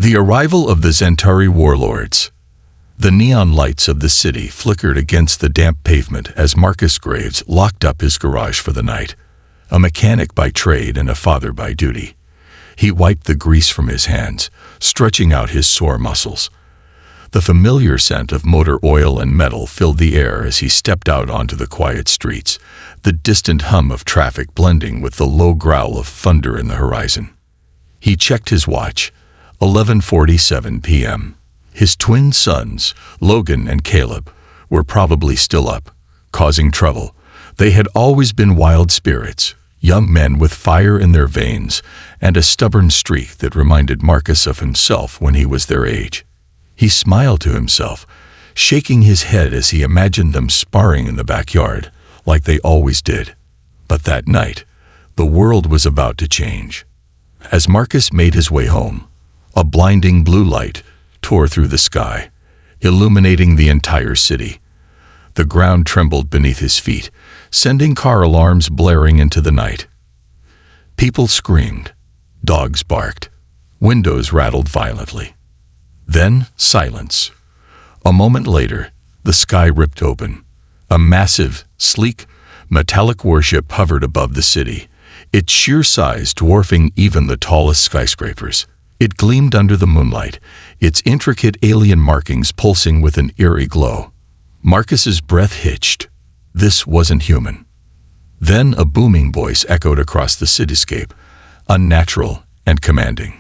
The arrival of the Zentari warlords. The neon lights of the city flickered against the damp pavement as Marcus Graves locked up his garage for the night, a mechanic by trade and a father by duty. He wiped the grease from his hands, stretching out his sore muscles. The familiar scent of motor oil and metal filled the air as he stepped out onto the quiet streets, the distant hum of traffic blending with the low growl of thunder in the horizon. He checked his watch. 11:47 p.m. His twin sons, Logan and Caleb, were probably still up, causing trouble. They had always been wild spirits, young men with fire in their veins and a stubborn streak that reminded Marcus of himself when he was their age. He smiled to himself, shaking his head as he imagined them sparring in the backyard, like they always did. But that night, the world was about to change. As Marcus made his way home, a blinding blue light tore through the sky, illuminating the entire city. The ground trembled beneath his feet, sending car alarms blaring into the night. People screamed, dogs barked, windows rattled violently. Then silence. A moment later, the sky ripped open. A massive, sleek, metallic warship hovered above the city, its sheer size dwarfing even the tallest skyscrapers. It gleamed under the moonlight, its intricate alien markings pulsing with an eerie glow. Marcus's breath hitched. This wasn't human. Then a booming voice echoed across the cityscape, unnatural and commanding.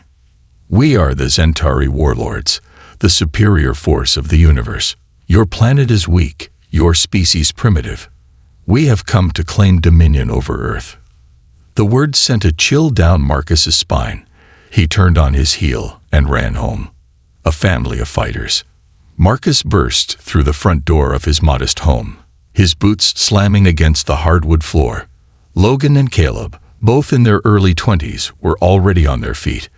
"We are the Zentari warlords, the superior force of the universe. Your planet is weak, your species primitive. We have come to claim dominion over Earth." The words sent a chill down Marcus's spine. He turned on his heel and ran home. A family of fighters. Marcus burst through the front door of his modest home, his boots slamming against the hardwood floor. Logan and Caleb, both in their early 20s, were already on their feet.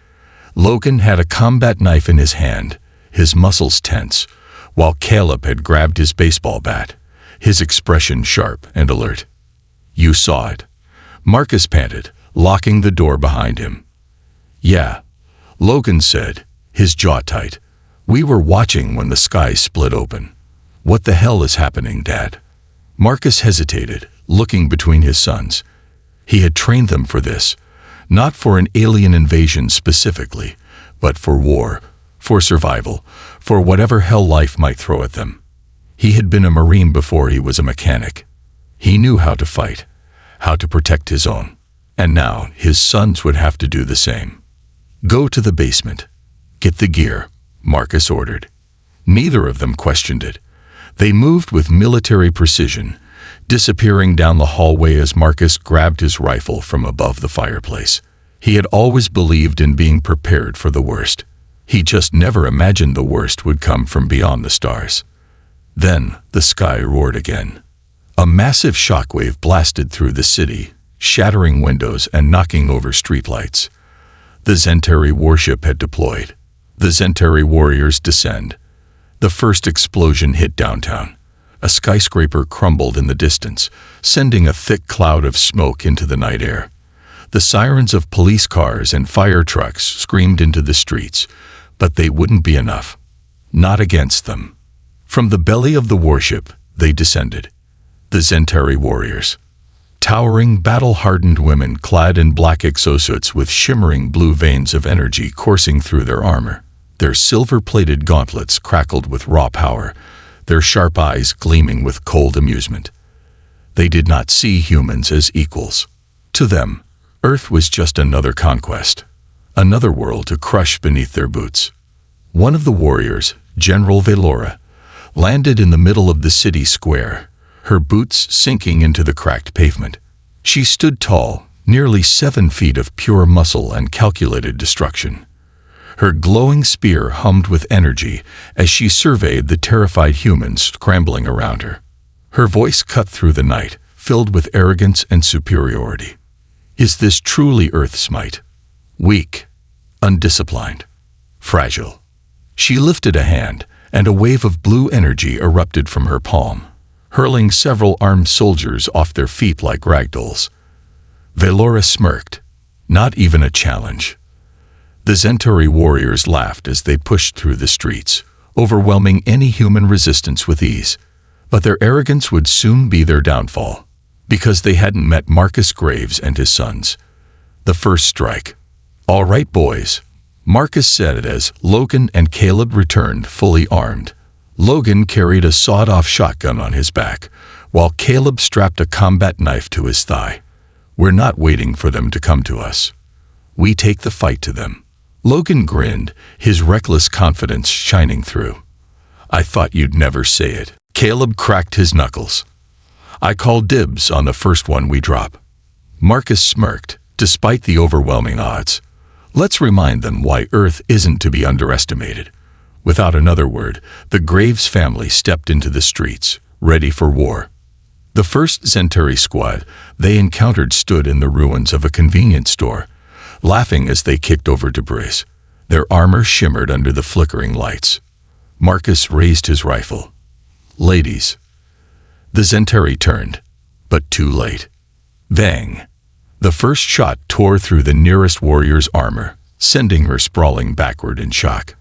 Logan had a combat knife in his hand, his muscles tense, while Caleb had grabbed his baseball bat, his expression sharp and alert. "You saw it," Marcus panted, locking the door behind him. "Yeah," Logan said, his jaw tight. "We were watching when the sky split open." "What the hell is happening, Dad?" Marcus hesitated, looking between his sons. He had trained them for this, not for an alien invasion specifically, but for war, for survival, for whatever hell life might throw at them. He had been a Marine before he was a mechanic. He knew how to fight, how to protect his own, and now his sons would have to do the same. "Go to the basement. Get the gear," Marcus ordered. Neither of them questioned it. They moved with military precision, disappearing down the hallway as Marcus grabbed his rifle from above the fireplace. He had always believed in being prepared for the worst. He just never imagined the worst would come from beyond the stars. Then the sky roared again. A massive shockwave blasted through the city, shattering windows and knocking over streetlights. The Zentari warship had deployed. The Zentari warriors descend. The first explosion hit downtown. A skyscraper crumbled in the distance, sending a thick cloud of smoke into the night air. The sirens of police cars and fire trucks screamed into the streets, but they wouldn't be enough. Not against them. From the belly of the warship, they descended. The Zentari warriors. Towering, battle-hardened women clad in black exosuits with shimmering blue veins of energy coursing through their armor. Their silver-plated gauntlets crackled with raw power, their sharp eyes gleaming with cold amusement. They did not see humans as equals. To them, Earth was just another conquest, another world to crush beneath their boots. One of the warriors, General Velora, landed in the middle of the city square, her boots sinking into the cracked pavement. She stood tall, nearly 7 feet of pure muscle and calculated destruction. Her glowing spear hummed with energy as she surveyed the terrified humans scrambling around her. Her voice cut through the night, filled with arrogance and superiority. Is this truly Earth's might? Weak, undisciplined, fragile. She lifted a hand, and a wave of blue energy erupted from her palm, hurling several armed soldiers off their feet like ragdolls. Velora smirked. Not even a challenge. The Centauri warriors laughed as they pushed through the streets, overwhelming any human resistance with ease. But their arrogance would soon be their downfall, because they hadn't met Marcus Graves and his sons. The first strike. "All right, boys," Marcus said it as Logan and Caleb returned fully armed. Logan carried a sawed-off shotgun on his back, while Caleb strapped a combat knife to his thigh. "We're not waiting for them to come to us. We take the fight to them." Logan grinned, his reckless confidence shining through. "I thought you'd never say it." Caleb cracked his knuckles. "I call dibs on the first one we drop." Marcus smirked, despite the overwhelming odds. "Let's remind them why Earth isn't to be underestimated." Without another word, the Graves family stepped into the streets, ready for war. The first Centauri squad they encountered stood in the ruins of a convenience store, laughing as they kicked over debris. Their armor shimmered under the flickering lights. Marcus raised his rifle. "Ladies." The Centauri turned, but too late. Bang! The first shot tore through the nearest warrior's armor, sending her sprawling backward in shock.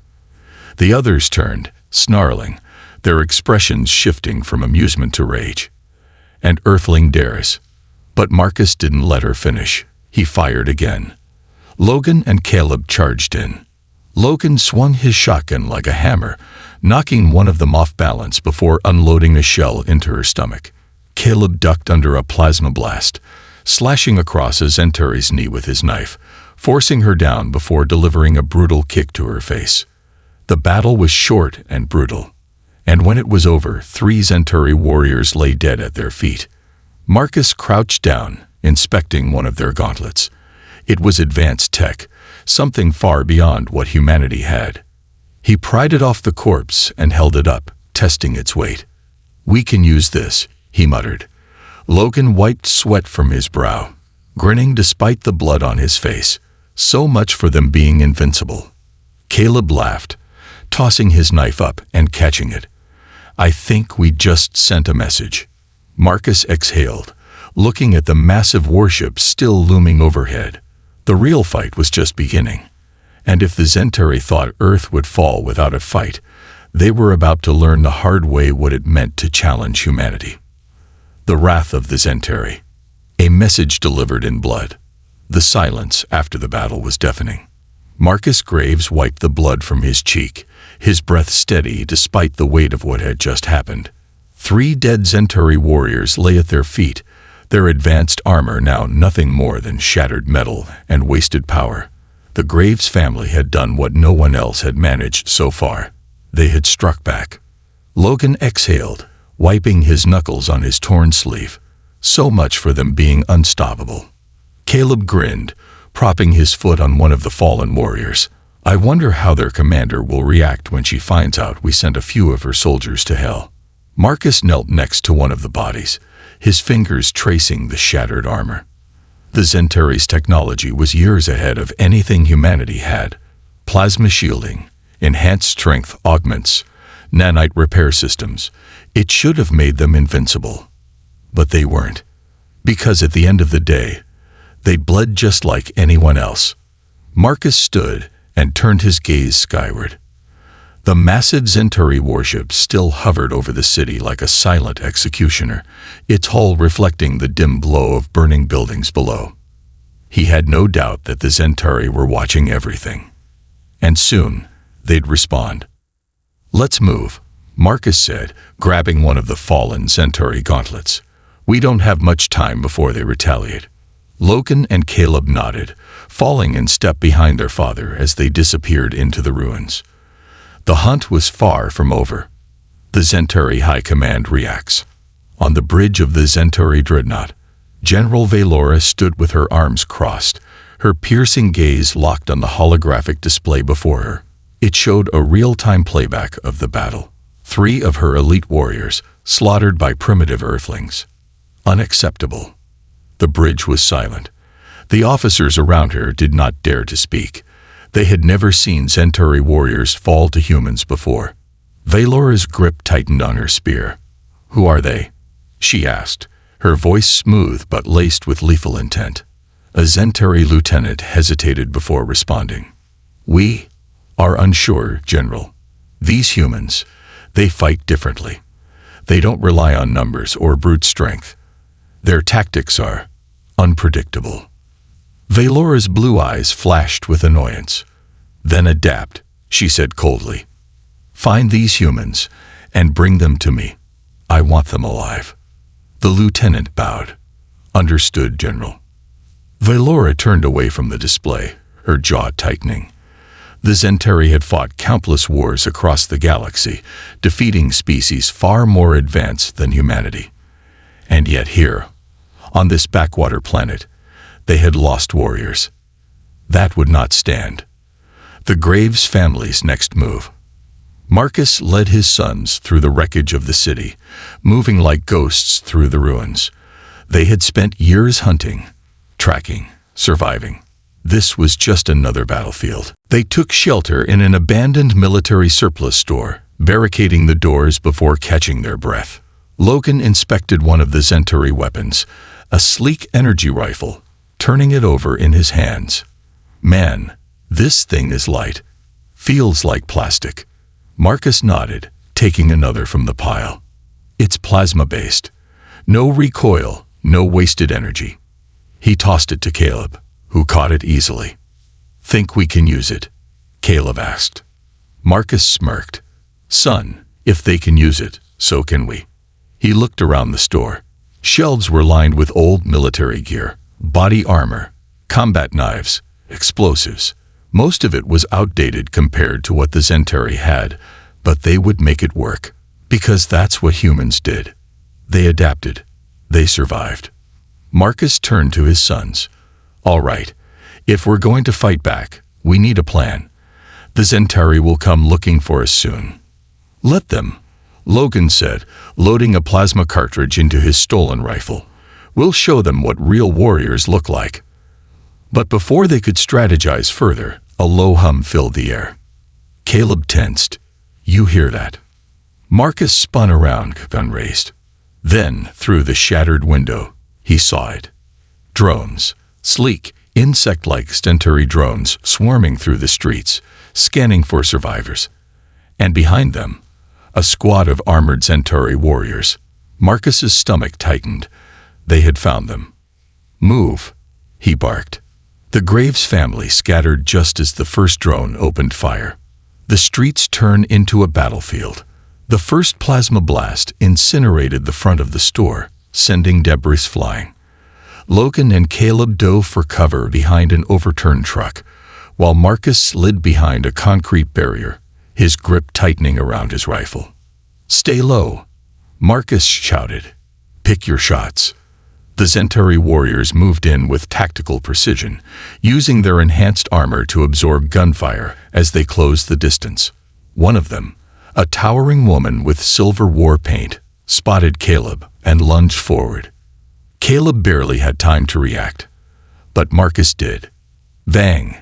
The others turned, snarling, their expressions shifting from amusement to rage. "And Earthling dares." But Marcus didn't let her finish. He fired again. Logan and Caleb charged in. Logan swung his shotgun like a hammer, knocking one of them off balance before unloading a shell into her stomach. Caleb ducked under a plasma blast, slashing across a Centauri's knee with his knife, forcing her down before delivering a brutal kick to her face. The battle was short and brutal, and when it was over, 3 Centauri warriors lay dead at their feet. Marcus crouched down, inspecting one of their gauntlets. It was advanced tech, something far beyond what humanity had. He pried it off the corpse and held it up, testing its weight. "We can use this," he muttered. Logan wiped sweat from his brow, grinning despite the blood on his face. So much for them being invincible. Caleb laughed, tossing his knife up and catching it. "I think we just sent a message." Marcus exhaled, looking at the massive warship still looming overhead. The real fight was just beginning. And if the Centauri thought Earth would fall without a fight, they were about to learn the hard way what it meant to challenge humanity. The wrath of the Centauri. A message delivered in blood. The silence after the battle was deafening. Marcus Graves wiped the blood from his cheek, his breath steady despite the weight of what had just happened. 3 dead Centauri warriors lay at their feet, their advanced armor now nothing more than shattered metal and wasted power. The Graves family had done what no one else had managed so far. They had struck back. Logan exhaled, wiping his knuckles on his torn sleeve. So much for them being unstoppable. Caleb grinned, propping his foot on one of the fallen warriors. "I wonder how their commander will react when she finds out we sent a few of her soldiers to hell." Marcus knelt next to one of the bodies, his fingers tracing the shattered armor. The Centauri's technology was years ahead of anything humanity had. Plasma shielding, enhanced strength augments, nanite repair systems. It should have made them invincible. But they weren't. Because at the end of the day, they bled just like anyone else. Marcus stood and turned his gaze skyward. The massive Centauri warship still hovered over the city like a silent executioner, its hull reflecting the dim glow of burning buildings below. He had no doubt that the Centauri were watching everything. And soon, they'd respond. "Let's move," Marcus said, grabbing one of the fallen Centauri gauntlets. "We don't have much time before they retaliate." Logan and Caleb nodded, falling in step behind their father as they disappeared into the ruins. The hunt was far from over. The Centauri High Command reacts. On the bridge of the Centauri dreadnought, General Valora stood with her arms crossed, her piercing gaze locked on the holographic display before her. It showed a real-time playback of the battle. 3 of her elite warriors slaughtered by primitive Earthlings. Unacceptable. The bridge was silent. The officers around her did not dare to speak. They had never seen Centauri warriors fall to humans before. Valora's grip tightened on her spear. "Who are they?" she asked, her voice smooth but laced with lethal intent. A Centauri lieutenant hesitated before responding. We are unsure, General. These humans, they fight differently. They don't rely on numbers or brute strength. Their tactics are unpredictable. Valora's blue eyes flashed with annoyance. Then adapt, she said coldly. Find these humans and bring them to me. I want them alive. The lieutenant bowed. Understood, General. Valora turned away from the display, her jaw tightening. The Zentari had fought countless wars across the galaxy, defeating species far more advanced than humanity. And yet here, on this backwater planet, they had lost warriors. That would not stand. The Graves family's next move. Marcus led his sons through the wreckage of the city, moving like ghosts through the ruins. They had spent years hunting, tracking, surviving. This was just another battlefield. They took shelter in an abandoned military surplus store, barricading the doors before catching their breath. Logan inspected one of the Zentari weapons, a sleek energy rifle, turning it over in his hands. Man, this thing is light. Feels like plastic. Marcus nodded, taking another from the pile. It's plasma-based. No recoil, no wasted energy. He tossed it to Caleb, who caught it easily. Think we can use it? Caleb asked. Marcus smirked. Son, if they can use it, so can we. He looked around the store. Shelves were lined with old military gear, body armor, combat knives, explosives. Most of it was outdated compared to what the Zentari had, but they would make it work, because that's what humans did. They adapted. They survived. Marcus turned to his sons. All right, if we're going to fight back, we need a plan. The Zentari will come looking for us soon. Let them, Logan said, loading a plasma cartridge into his stolen rifle. We'll show them what real warriors look like. But before they could strategize further, a low hum filled the air. Caleb tensed. You hear that? Marcus spun around, gun raised. Then, through the shattered window, he saw it. Drones. Sleek, insect-like Zentari drones swarming through the streets, scanning for survivors. And behind them, a squad of armored Zentari warriors. Marcus's stomach tightened. They had found them. Move, he barked. The Graves family scattered just as the first drone opened fire. The streets turned into a battlefield. The first plasma blast incinerated the front of the store, sending debris flying. Logan and Caleb dove for cover behind an overturned truck, while Marcus slid behind a concrete barrier, his grip tightening around his rifle. Stay low, Marcus shouted. Pick your shots. The Zentari warriors moved in with tactical precision, using their enhanced armor to absorb gunfire as they closed the distance. One of them, a towering woman with silver war paint, spotted Caleb and lunged forward. Caleb barely had time to react, but Marcus did. Bang!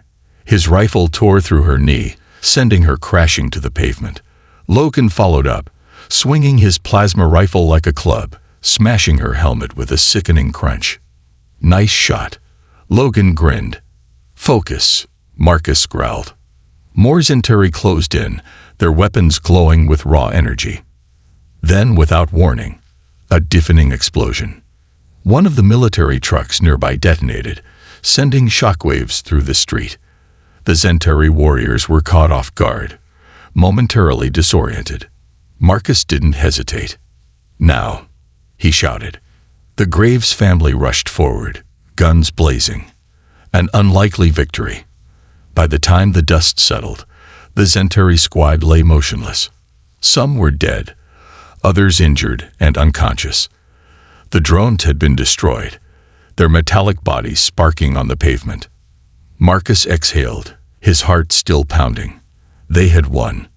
His rifle tore through her knee, sending her crashing to the pavement. Logan followed up, swinging his plasma rifle like a club, smashing her helmet with a sickening crunch. Nice shot. Logan grinned. Focus, Marcus growled. More Zentari closed in, their weapons glowing with raw energy. Then, without warning, a deafening explosion. One of the military trucks nearby detonated, sending shockwaves through the street. The Zentari warriors were caught off guard, momentarily disoriented. Marcus didn't hesitate. Now, he shouted. The Graves family rushed forward, guns blazing. An unlikely victory. By the time the dust settled, the Zentari squad lay motionless. Some were dead, others injured and unconscious. The drones had been destroyed, their metallic bodies sparking on the pavement. Marcus exhaled, his heart still pounding. They had won.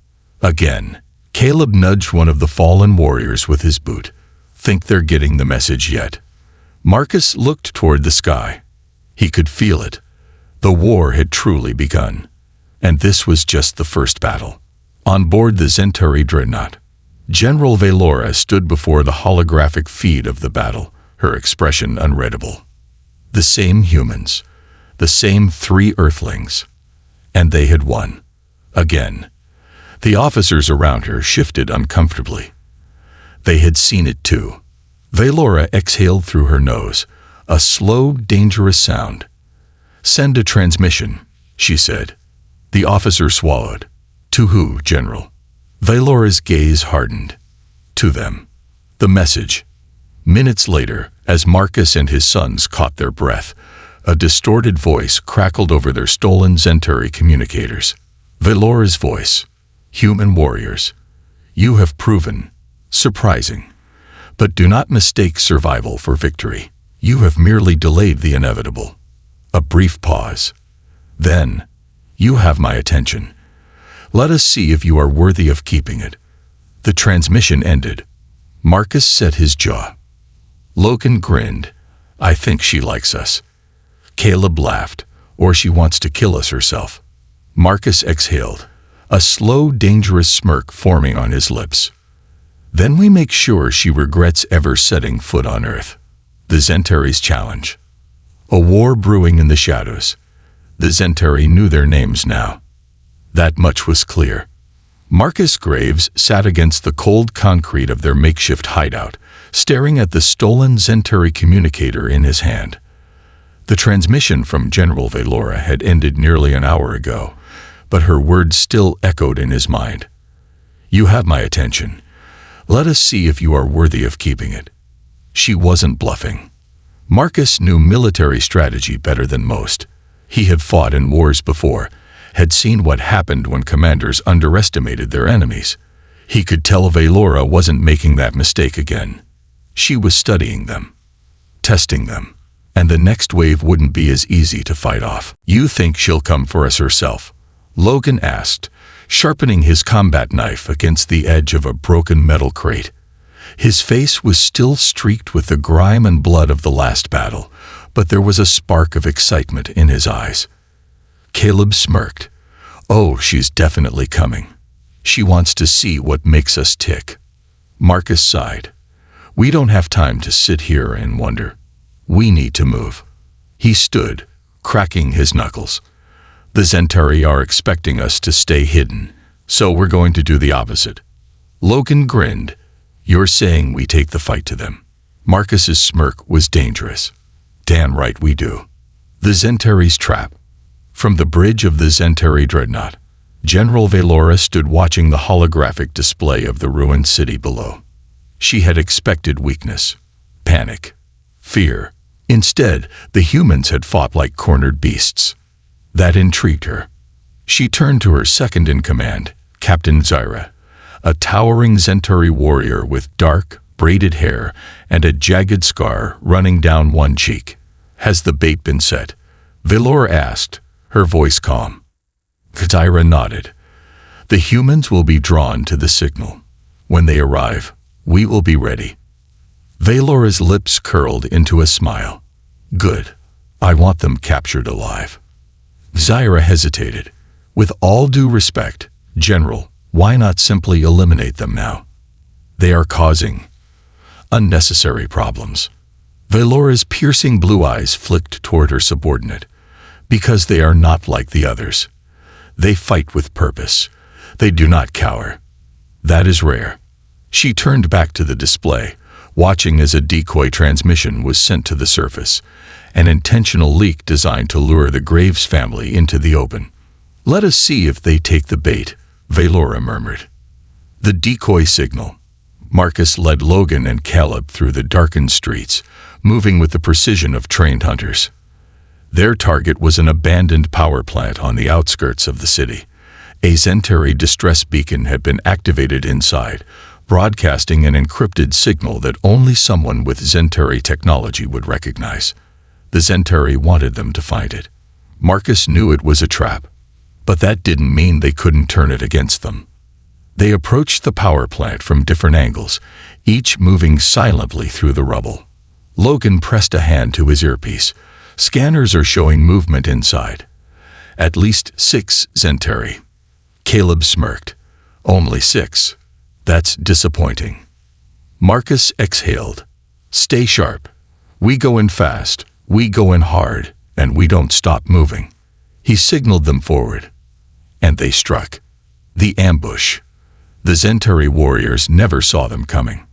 Again, Caleb nudged one of the fallen warriors with his boot. Think they're getting the message yet? Marcus looked toward the sky. He could feel it. The war had truly begun. And this was just the first battle. On board the Zentari dreadnought, General Valora stood before the holographic feed of the battle, her expression unreadable. The same humans, the same 3 Earthlings. And they had won. Again. The officers around her shifted uncomfortably. They had seen it too. Valora exhaled through her nose, a slow, dangerous sound. "Send a transmission," she said. The officer swallowed. "To who, General?" Valora's gaze hardened. "To them." The message. Minutes later, as Marcus and his sons caught their breath, a distorted voice crackled over their stolen Zentari communicators. Valora's voice. "Human warriors, you have proven, surprising. But do not mistake survival for victory. You have merely delayed the inevitable." A brief pause. Then, "You have my attention. Let us see if you are worthy of keeping it." The transmission ended. Marcus set his jaw. Logan grinned. "I think she likes us." Caleb laughed. "Or she wants to kill us herself." Marcus exhaled, a slow, dangerous smirk forming on his lips. "Then we make sure she regrets ever setting foot on Earth." The Zentari's challenge. A war brewing in the shadows. The Zentari knew their names now. That much was clear. Marcus Graves sat against the cold concrete of their makeshift hideout, staring at the stolen Zentari communicator in his hand. The transmission from General Valora had ended nearly an hour ago, but her words still echoed in his mind. "You have my attention. Let us see if you are worthy of keeping it." She wasn't bluffing. Marcus knew military strategy better than most. He had fought in wars before, had seen what happened when commanders underestimated their enemies. He could tell Valora wasn't making that mistake again. She was studying them, testing them, and the next wave wouldn't be as easy to fight off. "You think she'll come for us herself?" Logan asked, sharpening his combat knife against the edge of a broken metal crate. His face was still streaked with the grime and blood of the last battle, but there was a spark of excitement in his eyes. Caleb smirked. "Oh, she's definitely coming. She wants to see what makes us tick." Marcus sighed. "We don't have time to sit here and wonder. We need to move." He stood, cracking his knuckles. "The Zentari are expecting us to stay hidden, so we're going to do the opposite." Logan grinned. "You're saying we take the fight to them?" Marcus's smirk was dangerous. "Damn right we do." The Zentari's trap. From the bridge of the Zentari dreadnought, General Valora stood watching the holographic display of the ruined city below. She had expected weakness, panic, fear. Instead, the humans had fought like cornered beasts. That intrigued her. She turned to her second-in-command, Captain Zyra, a towering Zentari warrior with dark, braided hair and a jagged scar running down one cheek. "Has the bait been set?" Valora asked, her voice calm. Zyra nodded. "The humans will be drawn to the signal. When they arrive, we will be ready." Valora's lips curled into a smile. "Good. I want them captured alive." Zyra hesitated. "With all due respect, General, why not simply eliminate them now? They are causing unnecessary problems." Valora's piercing blue eyes flicked toward her subordinate. "Because they are not like the others. They fight with purpose. They do not cower. That is rare." She turned back to the display, watching as a decoy transmission was sent to the surface, an intentional leak designed to lure the Graves family into the open. "Let us see if they take the bait," Valora murmured. The decoy signal. Marcus led Logan and Caleb through the darkened streets, moving with the precision of trained hunters. Their target was an abandoned power plant on the outskirts of the city. A Zentari distress beacon had been activated inside, broadcasting an encrypted signal that only someone with Zentari technology would recognize. The Zentari wanted them to find it. Marcus knew it was a trap, but that didn't mean they couldn't turn it against them. They approached the power plant from different angles, each moving silently through the rubble. Logan pressed a hand to his earpiece. "Scanners are showing movement inside. At least 6 Zentari." Caleb smirked. "Only 6. That's disappointing." Marcus exhaled. "Stay sharp. We go in fast, we go in hard, and we don't stop moving." He signaled them forward. And they struck. The ambush. The Centauri warriors never saw them coming.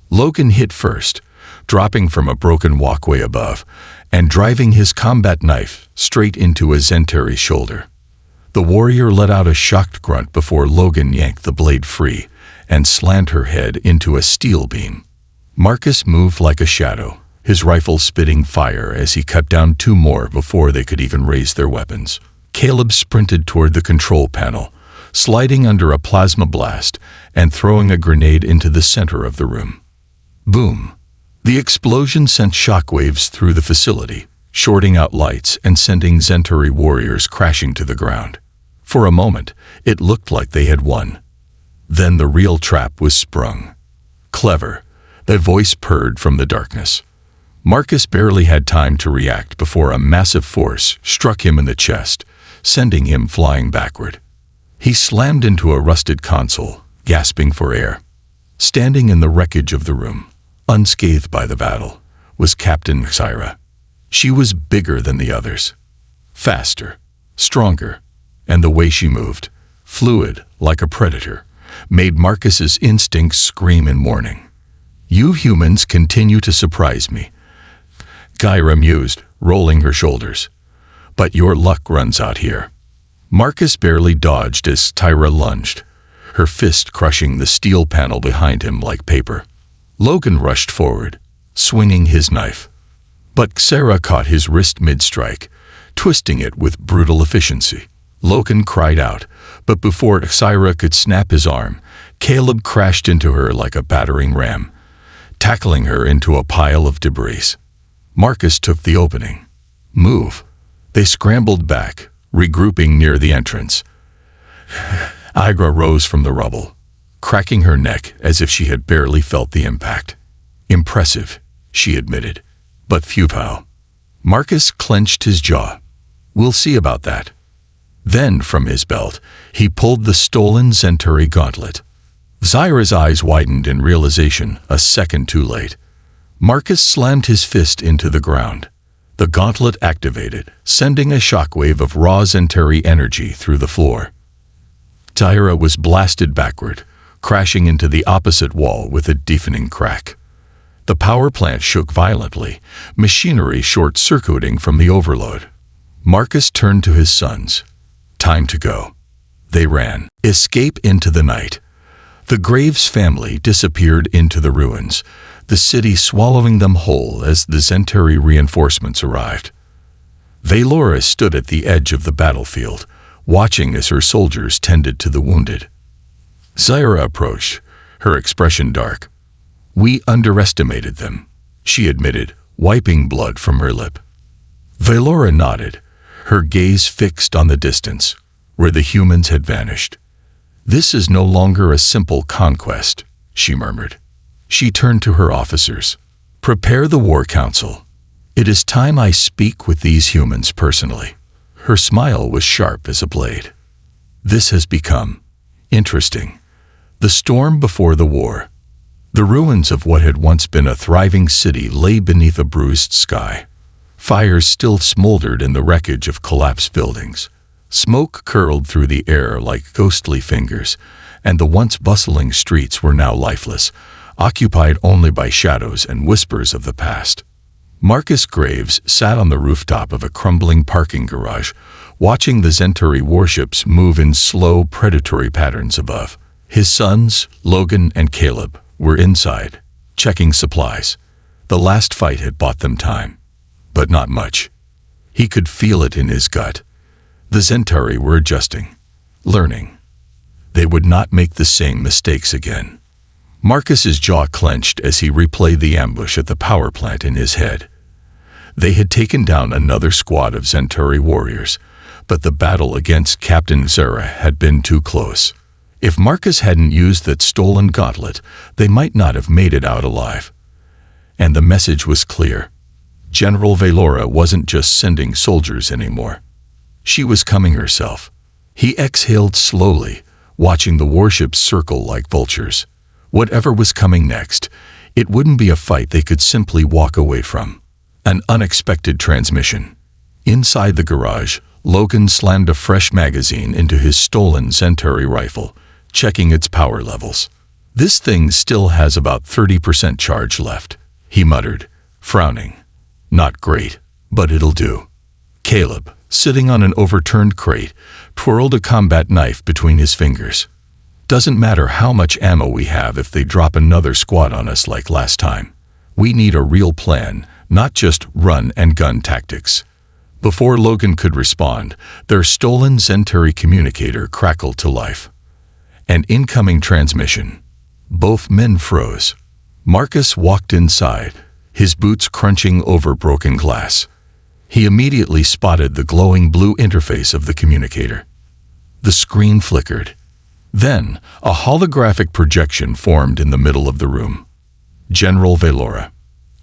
Logan hit first, dropping from a broken walkway above, and driving his combat knife straight into a Centauri's shoulder. The warrior let out a shocked grunt before Logan yanked the blade free and slammed her head into a steel beam. Marcus moved like a shadow, his rifle spitting fire as he cut down two more before they could even raise their weapons. Caleb sprinted toward the control panel, sliding under a plasma blast and throwing a grenade into the center of the room. Boom! The explosion sent shockwaves through the facility, shorting out lights and sending Centauri warriors crashing to the ground. For a moment, it looked like they had won. Then the real trap was sprung. Clever, that voice purred from the darkness. Marcus barely had time to react before a massive force struck him in the chest, sending him flying backward. He slammed into a rusted console, gasping for air. Standing in the wreckage of the room, unscathed by the battle, was Captain Xyra. She was bigger than the others. Faster, stronger, and the way she moved, fluid like a predator, made Marcus's instincts scream in warning. "You humans continue to surprise me," Xyra mused, rolling her shoulders. "But your luck runs out here." Marcus barely dodged as Tyra lunged, her fist crushing the steel panel behind him like paper. Logan rushed forward, swinging his knife. But Xyra caught his wrist mid-strike, twisting it with brutal efficiency. Logan cried out, but before Xyra could snap his arm, Caleb crashed into her like a battering ram, tackling her into a pile of debris. Marcus took the opening. "Move." They scrambled back, regrouping near the entrance. Igra rose from the rubble, cracking her neck as if she had barely felt the impact. "Impressive," she admitted, "but futile." Marcus clenched his jaw. "We'll see about that." Then, from his belt, he pulled the stolen Centauri gauntlet. Xyra's eyes widened in realization a second too late. Marcus slammed his fist into the ground. The gauntlet activated, sending a shockwave of raw Centauri energy through the floor. Xyra was blasted backward, crashing into the opposite wall with a deafening crack. The power plant shook violently, machinery short-circuiting from the overload. Marcus turned to his sons. Time to go. They ran, escape into the night. The Graves family disappeared into the ruins, the city swallowing them whole as the Centauri reinforcements arrived. Valora stood at the edge of the battlefield, watching as her soldiers tended to the wounded. Xyra approached, her expression dark. "We underestimated them," she admitted, wiping blood from her lip. Valora nodded, her gaze fixed on the distance, where the humans had vanished. "This is no longer a simple conquest," she murmured. She turned to her officers. "Prepare the War Council. It is time I speak with these humans personally." Her smile was sharp as a blade. "This has become interesting." The storm before the war. The ruins of what had once been a thriving city lay beneath a bruised sky. Fires still smoldered in the wreckage of collapsed buildings. Smoke curled through the air like ghostly fingers, and the once bustling streets were now lifeless, occupied only by shadows and whispers of the past. Marcus Graves sat on the rooftop of a crumbling parking garage, watching the Centauri warships move in slow, predatory patterns above. His sons, Logan and Caleb, were inside, checking supplies. The last fight had bought them time, but not much. He could feel it in his gut. The Centauri were adjusting, learning. They would not make the same mistakes again. Marcus's jaw clenched as he replayed the ambush at the power plant in his head. They had taken down another squad of Centauri warriors, but the battle against Captain Xyra had been too close. If Marcus hadn't used that stolen gauntlet, they might not have made it out alive. And the message was clear. General Valora wasn't just sending soldiers anymore. She was coming herself. He exhaled slowly, watching the warships circle like vultures. Whatever was coming next, it wouldn't be a fight they could simply walk away from. An unexpected transmission. Inside the garage, Logan slammed a fresh magazine into his stolen Centauri rifle, checking its power levels. "This thing still has about 30% charge left," he muttered, frowning. "Not great, but it'll do." Caleb, sitting on an overturned crate, twirled a combat knife between his fingers. "Doesn't matter how much ammo we have if they drop another squad on us like last time. We need a real plan, not just run-and-gun tactics." Before Logan could respond, their stolen Centauri communicator crackled to life. An incoming transmission. Both men froze. Marcus walked inside, his boots crunching over broken glass. He immediately spotted the glowing blue interface of the communicator. The screen flickered. Then, a holographic projection formed in the middle of the room. General Velora.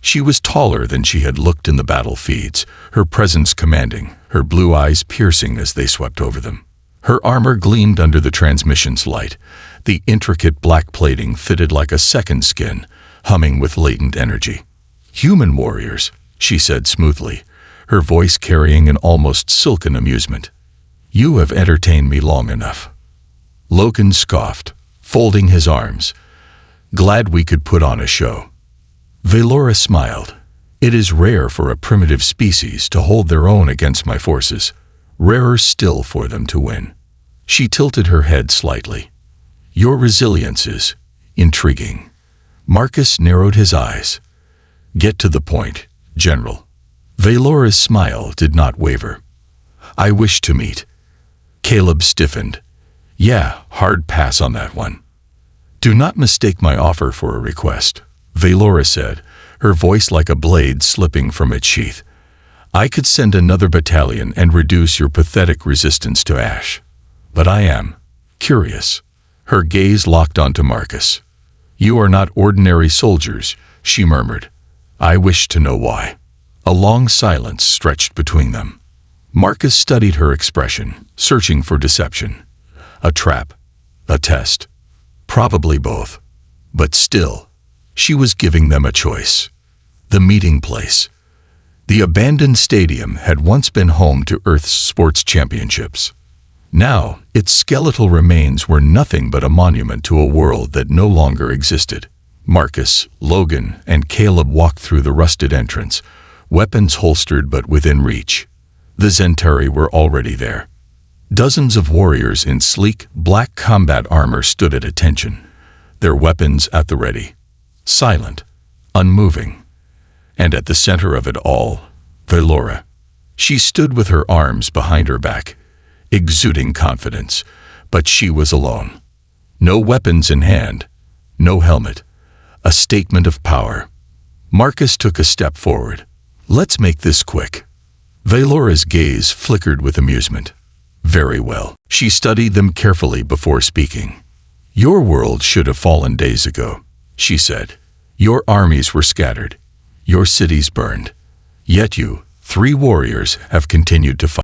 She was taller than she had looked in the battle feeds, her presence commanding, her blue eyes piercing as they swept over them. Her armor gleamed under the transmission's light. The intricate black plating fitted like a second skin, humming with latent energy. "Human warriors," she said smoothly, her voice carrying an almost silken amusement. "You have entertained me long enough." Logan scoffed, folding his arms. "Glad we could put on a show." Velora smiled. "It is rare for a primitive species to hold their own against my forces. Rarer still for them to win." She tilted her head slightly. "Your resilience is intriguing." Marcus narrowed his eyes. "Get to the point, General." Velora's smile did not waver. "I wish to meet." Caleb stiffened. "Yeah, hard pass on that one." "Do not mistake my offer for a request," Velora said, her voice like a blade slipping from its sheath. "I could send another battalion and reduce your pathetic resistance to ash. But I am curious." Her gaze locked onto Marcus. "You are not ordinary soldiers," she murmured. "I wish to know why." A long silence stretched between them. Marcus studied her expression, searching for deception. A trap? A test? Probably both. But still, she was giving them a choice. The meeting place. The abandoned stadium had once been home to Earth's sports championships. Now, its skeletal remains were nothing but a monument to a world that no longer existed. Marcus, Logan, and Caleb walked through the rusted entrance, weapons holstered but within reach. The Centauri were already there. Dozens of warriors in sleek, black combat armor stood at attention, their weapons at the ready. Silent, unmoving. And at the center of it all, Velora. She stood with her arms behind her back, exuding confidence, but she was alone. No weapons in hand, no helmet, a statement of power. Marcus took a step forward. "Let's make this quick." Velora's gaze flickered with amusement. "Very well." She studied them carefully before speaking. "Your world should have fallen days ago," she said. "Your armies were scattered, your cities burned. Yet you, 3 warriors, have continued to fight.